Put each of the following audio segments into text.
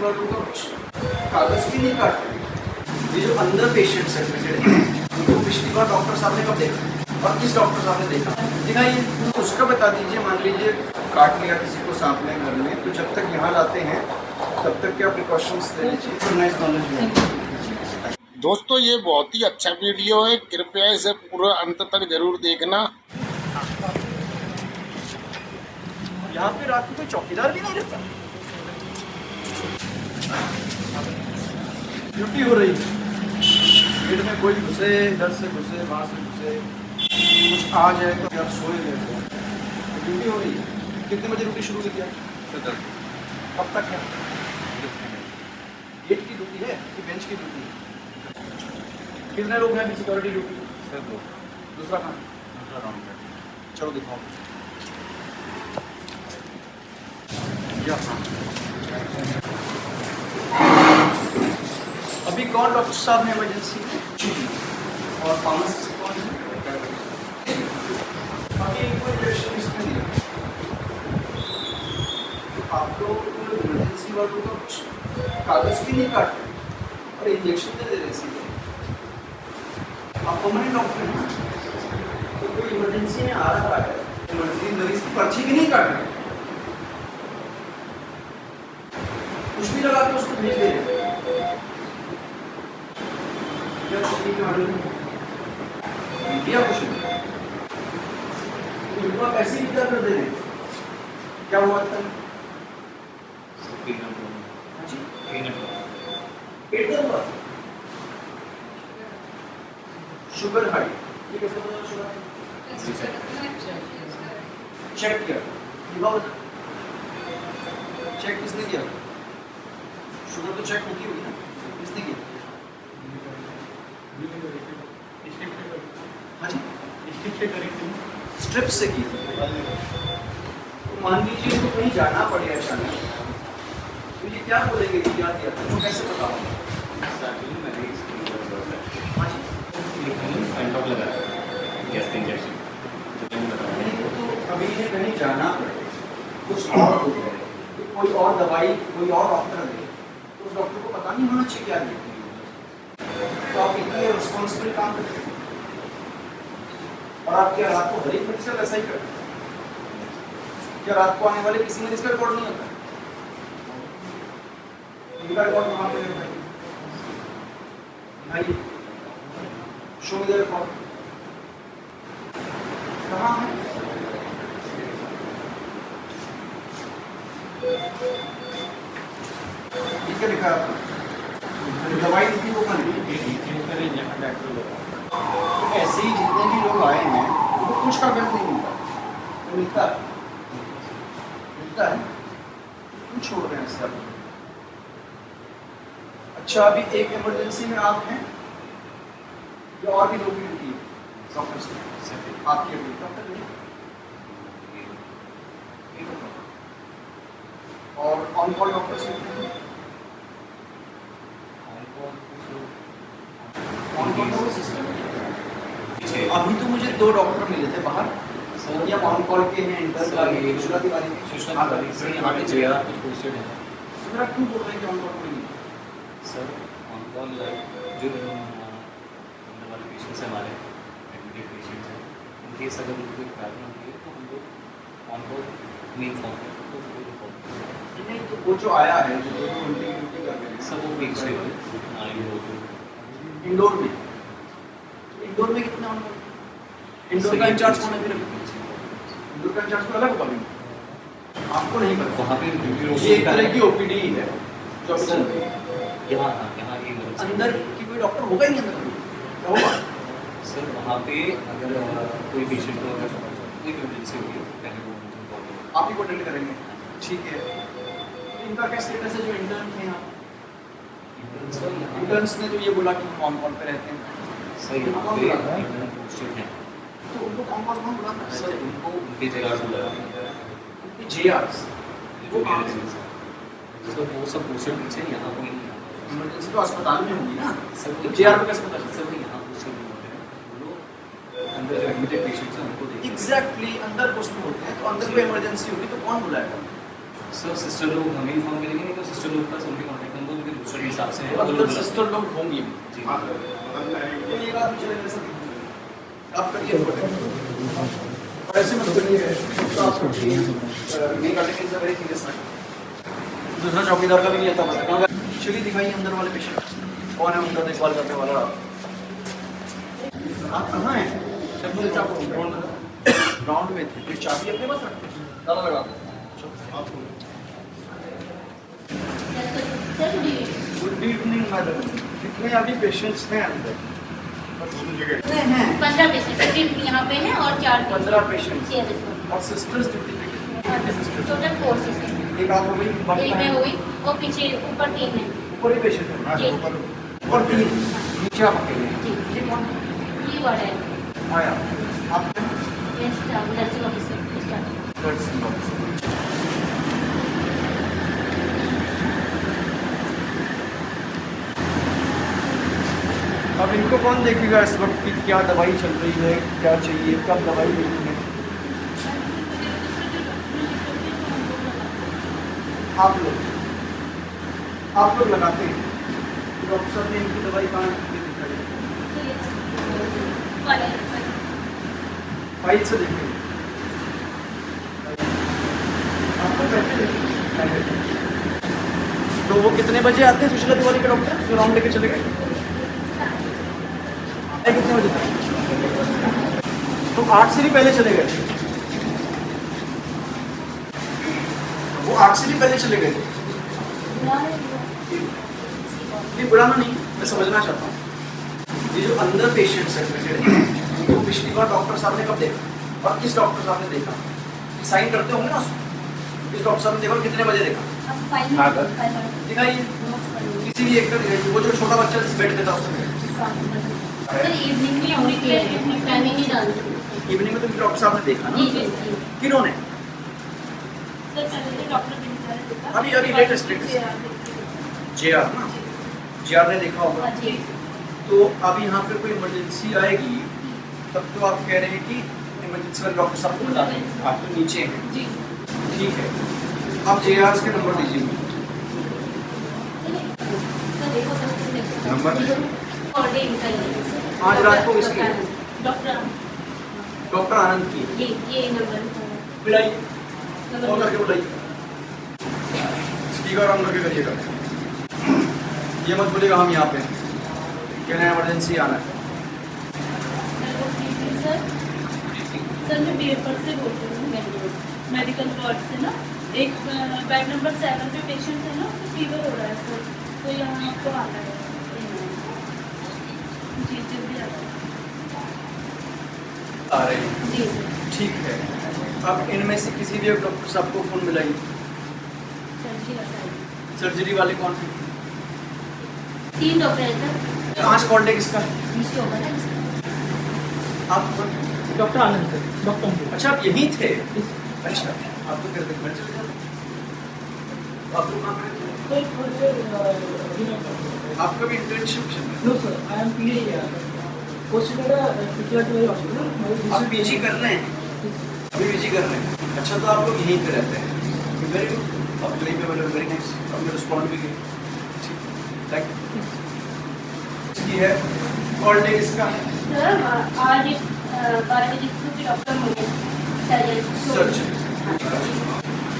वालों का कुछ कागज भी नहीं काट रहे। ये जो अंदर पेशेंट्स एडमिटेड हैं उनको पिछली बार डॉक्टर साहब ने कब देखा और किस डॉक्टर साहब ने देखा दिखाइए, उसका बता दीजिए। मान लीजिए काट लिया किसी को सांप ने घर में, तो जब तक यहाँ लाते हैं तब तक क्या प्रिकॉशंस लेने चाहिए? दोस्तों ये बहुत ही अच्छा वीडियो है, कृपया इसे पूरा अंत तक जरूर देखना। यहाँ पे रात में कोई चौकीदार भी नहीं रहता। ड्यूटी हो रही है, गेट में कोई घुसे, इधर से घुसे, वहाँ से घुसे, कुछ आ जाए तो यार सोए गए। ड्यूटी हो रही है। कितने बजे ड्यूटी शुरू की? कब तक है? गेट की ड्यूटी है कि बेंच की ड्यूटी है? कितने लोग हैं सिक्योरिटी ड्यूटी? दूसरा काम, दूसरा राउंड है। चलो दिखाओ। अभी कौन डॉक्टर साहब ने इमरजेंसी और फार्मासिस्ट कौन है? अभी कोई इंजेक्शन इसमें दिया। आप लोग इमरजेंसी वालों का कुछ कागज भी नहीं काट रहे और इंजेक्शन दे रहे सीधे। आप परमानेंट डॉक्टर हैं ना, तो कोई इमरजेंसी में आ रहा है, इमरजेंसी मरीज की पर्ची भी नहीं काट रहे, कुछ भी लगा के उसको भेज दे रहे। इंडिया कुछ नहीं, उनको आप ऐसे ही विदा कर दे रहे। क्या हुआ था? शुगर हाई, ये कैसे पता शुगर? चेक किया, चेक किसने किया? शुगर तो चेक होती होगी ना, किसने किया? हाँ जी, स्ट्रिप से की। तो मान लीजिए तो कहीं जाना पड़े अचानक, तो ये क्या बोलेंगे कि क्या दिया था, तो कैसे पता होगा? अभी ये कहीं जाना पड़े, कुछ और हो जाए, कोई और दवाई कोई और डॉक्टर दे, तो उस डॉक्टर को पता नहीं होना चाहिए क्या दे। तो आप इतने रिस्पॉन्सिबल काम करते हैं और आप क्या रात को हर एक मरीज का वैसा ही करते हैं? क्या रात को आने वाले किसी मरीज का रिकॉर्ड नहीं होता? इनका रिकॉर्ड कहाँ पे है? भाई शो मी द रिकॉर्ड, कहाँ है? ठीक है, लिखा आपको दवाई दी वो बन ऐसे ही जितने भी लोग आए हैं उनको कुछ कागज नहीं मिलता, तो मिलता है क्यों छोड़ रहे हैं सब? अच्छा, अभी एक इमरजेंसी में आप हैं या और भी लोग भी ड्यूटी है डॉक्टर से आपकी डॉक्टर और ऑन कॉल डॉक्टर से अभी तो मुझे 2 डॉक्टर मिले थे बाहर, या ऑन कॉल के हैं इंटर का ये सुषमा तिवारी सर यहाँ पे जेआर कुछ पोस्टेड है। मेरा क्यों बोल रहे हैं कि ऑन कॉल नहीं सर? ऑन कॉल जो अंदर वाले पेशेंट्स हैं, हमारे एडमिटेड पेशेंट्स हैं, उनके अगर उनको कोई प्रॉब्लम होती है तो हम लोग ऑन कॉल में इन्फॉर्म करते हैं, तो वो रिपोर्ट नहीं। तो वो जो आया है जो घंटे की ड्यूटी कर रहे हैं सब वो पेश है इंडोर में, इंडोर में कितने ऑन इंडोर का इंचार्ज कौन है? फिर इंडोर का इंचार्ज को अलग होगा, आपको नहीं पता। वहाँ पे ये एक तरह की ओपीडी है जो यहाँ अंदर की कोई डॉक्टर होगा ही नहीं अंदर, क्या होगा? सर वहाँ पे अगर कोई पेशेंट को अगर कोई इमरजेंसी होगी पहले वो आप ही को अटेंड करेंगे, ठीक है। इनका क्या स्टेटस है जो इंटर्न थे यहाँ? इंटर्न्स ने तो ये बोला कि हम ऑन कॉल पे रहते हैं। सर यहाँ पे इंटर्न पोस्टेड हैं, तो उनको कौन कौन बुलाता है? सर उनको उनके जेआर बुलाया, उनके जेआरस जो सर वो सब पोस्टेड पीछे, यहाँ कोई नहीं। इमरजेंसी तो अस्पताल में होगी ना सर, तो जेआर पे कैसे पता चलता? सर यहाँ पोस्टेड नहीं होते हैं वो लोग, अंदर जो एडमिटेड पेशेंट्स हैं उनको देखते हैं। एग्जैक्टली अंदर पोस्ट में होते हैं, तो अंदर कोई इमरजेंसी होगी तो कौन बुलाएगा? सर सिस्टर लोग हमें इन्फॉर्म करेंगे, नहीं तो सिस्टर लोग पास उनके कॉन्टैक्ट नंबर उनके दूसरे के हिसाब से हैं, तो अंदर लोग सिस्टर लोग होंगी जी तो ये बात मुझे लग रहा है आप करिए और ऐसे मत करिए तो आपको नहीं काटेंगे इज वेरी सीरियस मैटर। दूसरा चौकीदार का भी नहीं आता पता। चलिए दिखाइए अंदर वाले पेशेंट कौन है, उनका देखभाल करने वाला। आप कहाँ हैं? ग्राउंड में थे, फिर चाबी अपने पास रखते हैं, ताला लगा दो। गुड इवनिंग मैडम, कितने अभी पेशेंट्स हैं अंदर? 15 पेशेंट यहाँ पे हैं और 4 15 पेशेंट्स Yes, sir. और सिस्टर्स ड्यूटी पे कितने सिस्टर्स? Total 4 sister. एक आप हो गई, एक बाकी में हैं? हुई और पीछे ऊपर 3 है। ऊपर ही पेशेंट है जी और 3 नीचे आप अकेले हैं। जी ये कौन ये वार्ड है। आया? आप yes nursing officer staff. Nursing officer. अब इनको कौन देखेगा इस वक्त की क्या दवाई चल रही है, क्या चाहिए, कब दवाई मिलती है? आप लोग लगाते हैं। डॉक्टर साहब ने इनकी दवाई कहाँ दिखाई? फाइल से देखेंगे। आपको बैठे तो वो कितने बजे आते हैं सुशीला तिवारी के डॉक्टर जो राउंड लेके चले गए? कितने बजे तक? तो 8 से भी पहले चले गए? वो 8 से भी पहले चले गए? ये बुलाना नहीं, मैं समझना चाहता हूँ ये जो अंदर पेशेंट्स हैं तो पिछली बार डॉक्टर साहब ने कब देखा और किस डॉक्टर साहब ने देखा? साइन करते होंगे ना उसको। इस डॉक्टर साहब ने देखा और कितने बजे देखा? दिखाइए किसी भी एक का दिखाइए। वो जो छोटा बच्चा जिस बेड पे था उसने इवनिंग में होनी चाहिए, टाइमिंग नहीं डालती। इवनिंग में तो डॉक्टर साहब ने देखा ना? जी जी जी। किन्होंने? सर पहले डॉक्टर अभी लेटेस्ट जेआर ना, जेआर ने देखा होगा। जी तो अब यहाँ पे कोई इमरजेंसी आएगी तब तो आप कह रहे हैं कि इमरजेंसी वाले डॉक्टर साहब को बता दें। आप तो नीचे हैं, जी ठीक है। आप जेआर के नंबर दीजिए। नंबर आज रात को किसकी? डॉक्टर आनंद की। जी ये नंबर बुलाइए, फोन करके बुलाइए, स्पीकर ऑन करके करिएगा। ये मत बोलिएगा हम यहाँ पे हैं, कहना इमरजेंसी आना है। सर मैं पेपर से बोल रही हूँ, मेडिकल वार्ड से ना। एक बेड नंबर 7 पे पेशेंट है ना, तो फीवर हो रहा है सर, तो यहाँ आपको आना है। जी जल्दी आ रही है, जी ठीक है। अब इनमें से किसी भी एक डॉक्टर साहब को फोन मिलाइए। सर्जरी वाले कौन थे? 3 डॉक्टर है सर। 5 कॉल डे किसका है? नीचे होगा ना। आप डॉक्टर आनंद थे, डॉक्टर अच्छा आप यहीं थे? अच्छा आप तो कहते घर चले जाओ। आप लोग कहाँ पे थे? आपका भी इंटर्नशिप चल रहा है? No sir, I am PG आप पीजी कर रहे हैं? अभी पीजी कर रहे हैं? अच्छा तो आप लोग यहीं पे रहते हैं? वेरी गुड, आप यहीं पे बैठे, वेरी नाइस। आपने रिस्पॉन्ड भी किया, ठीक, थैंक यू। इसकी है कॉल डे किसका? सर आज 12 बजे की डॉक्टर होंगे सर्जरी।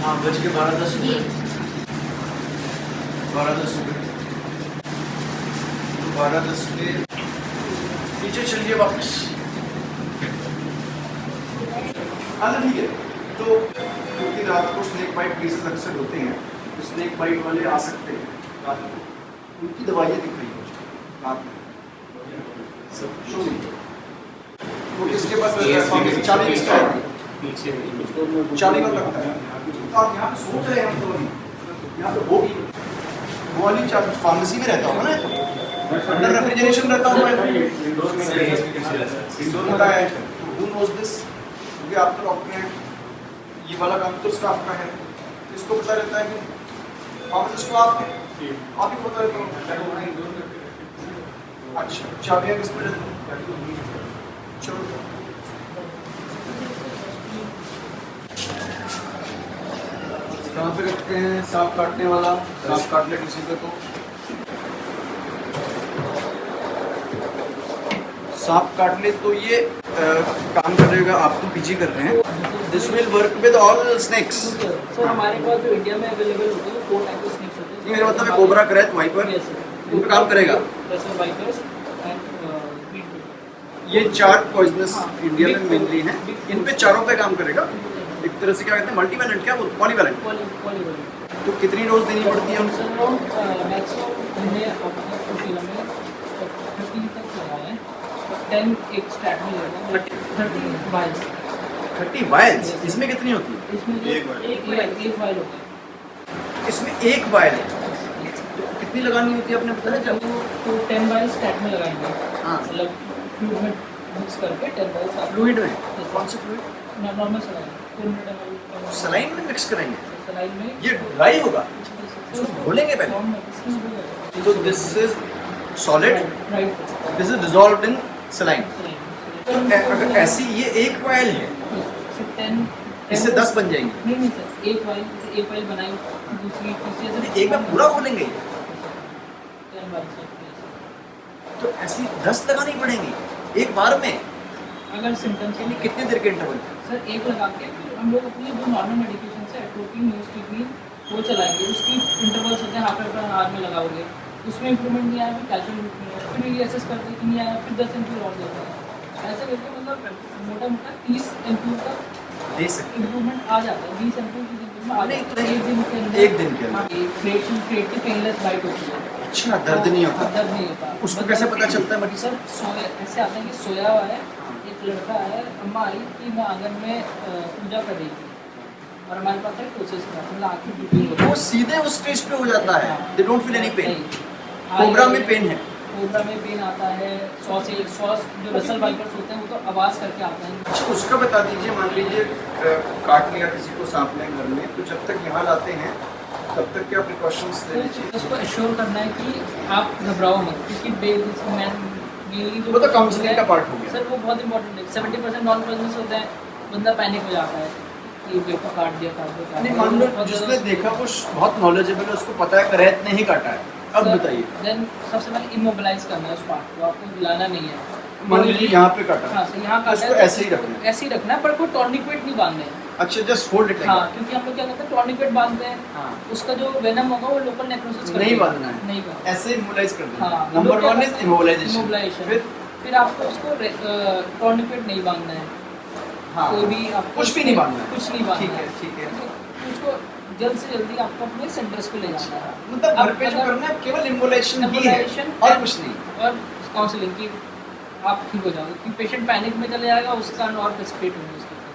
हाँ बज के 12:10 जी 12:10 12:10 पे नीचे चलिए वापस। हाँ ठीक है। तो क्योंकि रात को स्नेक बाइट केसेस अक्सर होते हैं तो स्नेक बाइट वाले आ सकते हैं रात को, उनकी दवाइयाँ दिखाई मुझे रात में सब शो नहीं। तो इसके पास चाबी किसका है? चाबी कब लगता है? तो आप यहाँ पे सोच रहे हैं, हम तो अभी यहाँ पे होगी वो वाली चाबी फार्मेसी में रहता होगा ना, अंडर रेफ्रिजरेशन रहता होगा, इंडोर में है। Who knows this? क्योंकि आप तो डॉक्टर हैं, ये वाला काम तो स्टाफ का है, तो इसको पता रहता है कि फार्मेसिस्ट को आप ही पता रहता होगा। अच्छा चाबियाँ किस पे रहती हैं? चलो कहाँ पे रखते हैं सांप काटने वाला? सांप काट ले किसी को तो सांप काट ले तो ये काम करेगा। आप तो पीजी कर रहे हैं। This will work with all snakes. Sir हमारे पास जो इंडिया में अवेलेबल होते हैं 4 टाइप के स्नेक्स होते हैं। मेरा मतलब है कोबरा, करैत, वाइपर, इन पे काम करेगा। वाइपर्स एंड ये 4 पॉइजनस इंडिया में मेनली हैं। इन पे चारों पे काम करेगा। एक तरह से क्या कहते हैं, मल्टीवैलेंट, क्या बोलते, पॉलीवैलेंट। पॉलीवैलेंट। तो कितनी डोज देनी पड़ती है उनको? सर मैक्सिमम हमने अपने कुटीला में 30 तक लगाए हैं। 10 एक स्टार्ट में लेगा 30 वाइल्स। 30 वायल्स। इसमें कितनी होती है? इसमें एक वाइल होता है। इसमें एक वायल है। तो कितनी लगानी होती है आपने बताया? जब तो 10 वाइल्स स्टार्ट में लगाएंगे। हाँ, मतलब फ्लूइड में मिक्स करके 10 वाइल्स फ्लूइड में। कौन से फ्लूइड? नॉर्मल सलाइन 200 सलाइन में मिक्स करेंगे। सलाइन में ये ड्राई होगा, इसको घोलेंगे पहले। तो this is solid, right. This is dissolved in saline. तो अगर ऐसी ये एक वायल है, इससे 10 बन जाएंगे। नहीं सर, एक वाइल बनाई, दूसरी तीसरी ऐसे एक बार पूरा घोलेंगे 10 वाइल्स होती तो ऐसी 10 लगानी पड़ेंगी एक बार में। अगर सिम्टम्स के लिए कितने देर के इंटरवल? सर एक लगा के फिर हम लोग अपनी जो नॉर्मल मेडिकेशन है एट्रोपिन, न्यूज़टिग्रीन वो चलाएंगे। उसकी इंटरवल्स होते हैं, हाफ एन आवर में लगाओगे, उसमें इंप्रूवमेंट नहीं आया, फिर कैल्शियम इंप्रूवमेंट आया, फिर ये एसेस करते कि नहीं आया, फिर 10 एमपी और देते हैं। ऐसे करके मतलब मोटा मोटा 30 एमपी तक दे सकते इंप्रूवमेंट आ जाता है। 20 एमपी की इंप्रूवमेंट आ नहीं, जाता है एक दिन के अंदर। एक दिन के अंदर। क्रिएट की पेनलेस बाइट होती है। अच्छा, दर्द नहीं होता? दर्द नहीं होता। उसको कैसे पता चलता है मरीज? सर सोया ऐसे आता है कि सोया हुआ है, एक लड़का है, अम्मा आई कि मैं आंगन में पूजा कर रही थी और हमारे पास है कोशिश का मतलब आँखें टूटी हो वो सीधे उस स्टेज पे हो जाता है। They don't feel any pain. नहीं। कोबरा में पेन है। कोबरा में पेन आता है। सॉस जो रसल वाइपर्स होते हैं वो तो आवाज़ करके आते हैं। अच्छा, उसका बता दीजिए। मान लीजिए काट लिया किसी को सांप ने घर में, तो जब तक यहाँ लाते हैं तब तक क्या प्रिकॉशंस लेने चाहिए? उसको एश्योर करना है कि आप घबराओ मत, क्योंकि मेनली वो तो काउंसलिंग का पार्ट हो गया। सर वो बहुत इंपॉर्टेंट है। 70% नॉन प्रेजेंस होता है, बंदा पैनिक हो जाता है कि बेटा काट दिया, काट दिया। नहीं, मान लो जिसने देखा वो बहुत नॉलेजेबल है, उसको पता है करैत ने ही काटा है। अब बताइए। देन सबसे पहले इमोबिलाइज करना है उस पार्ट को, आपको हिलाना नहीं है। मान लीजिए यहाँ पे काटा, हाँ, सर यहाँ काटा उसको है, ऐसे ही रखना है। ऐसे ही रखना है, पर कोई टॉर्निक्वेट नहीं बांधना है। अच्छा, जस्ट होल्ड इट। हाँ, क्योंकि हम लोग क्या करते हैं, टॉर्निक्वेट बांधते हैं, हाँ, उसका जो वेनम होगा वो लोकल नेक्रोसिस कर नहीं देगा। बांधना है, नहीं बांधना। ऐसे इमोबिलाइज कर देना। हाँ, नंबर 1 इज इमोबिलाइजेशन। फिर आपको उसको टॉर्निक्वेट नहीं बांधना है। हाँ, कोई भी आपको कुछ भी नहीं बांधना है। कुछ नहीं बांधना ठीक है, ठीक है। उसको जल्द से जल्दी आपको अपने सेंटर्स पे ले जाना है। मतलब घर पे जो करना है केवल इमोबिलाइजेशन ही है और कुछ नहीं। और काउंसलिंग की आप ठीक हो जाओगे, क्योंकि पेशेंट पैनिक में चले जाएगा, उसका और डिस्पेट होंगे उसके ऊपर।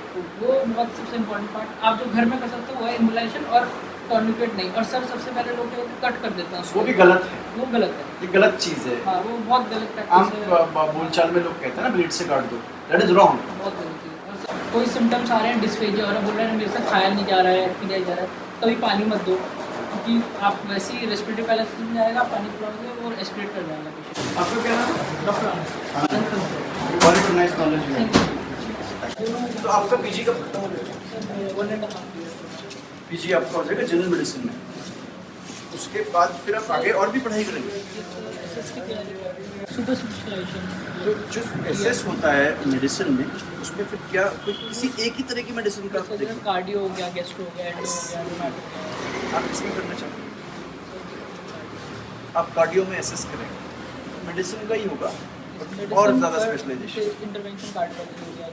तो वो बहुत सबसे इम्पोर्टेंट पार्ट आप जो घर में कर सकते हो वो है इमोबिलाइजेशन और टॉर्निकेट नहीं। और सर सबसे पहले लोग कट कर देते हैं उसको, वो भी गलत है। वो गलत है, ये गलत चीज़ है। हाँ वो बहुत गलत आम प्रैक्टिस है, बोलचाल में लोग कहते हैं ना ब्लेड से काट दो, दैट इज रॉन्ग। बहुत गलत चीज़। और सर, कोई सिम्टम्स आ रहे हैं, डिस्फेजिया हो रहा है, बोल रहे हैं मेरे से खाया नहीं जा रहा है, पी नहीं जा रहा है, कभी पानी मत दो, क्योंकि आप वैसे ही रेस्पिरेटरी पैलेस में जाएगा, पानी पिलाओगे वो एस्पिरेट कर जाएगा पेशेंट। आपका क्या नाम है? डॉक्टर वेरी नाइस नॉलेज है। तो आपका पीजी कब खत्म हो गया? 1.5 years। पीजी आपका हो जाएगा जनरल मेडिसिन में, उसके बाद फिर आप आगे और भी पढ़ाई करेंगे। सुपर स्पेशलाइजेशन तो जो एसएस होता है मेडिसिन में, उसमें फिर क्या कोई किसी एक ही तरह की मेडिसिन का आप देखें? कार्डियो हो गया, गैस्ट्रो हो गया, एंडो हो गया, रूमेटोलॉजी। आप इसमें करना चाहते हैं? आप कार्डियो में एसएस करेंगे, मेडिसिन का ही होगा और ज़्यादा स्पेशलाइजेशन। इंटरवेंशन कार्डियोलॉजी हो गया,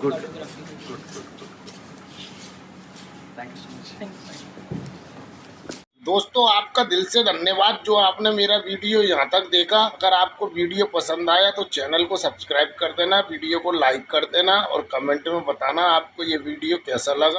good cardiography. Good. Thank you so much. Thanks. दोस्तों आपका दिल से धन्यवाद जो आपने मेरा वीडियो यहाँ तक देखा। अगर आपको वीडियो पसंद आया तो चैनल को सब्सक्राइब कर देना, वीडियो को लाइक कर देना और कमेंट में बताना आपको ये वीडियो कैसा लगा।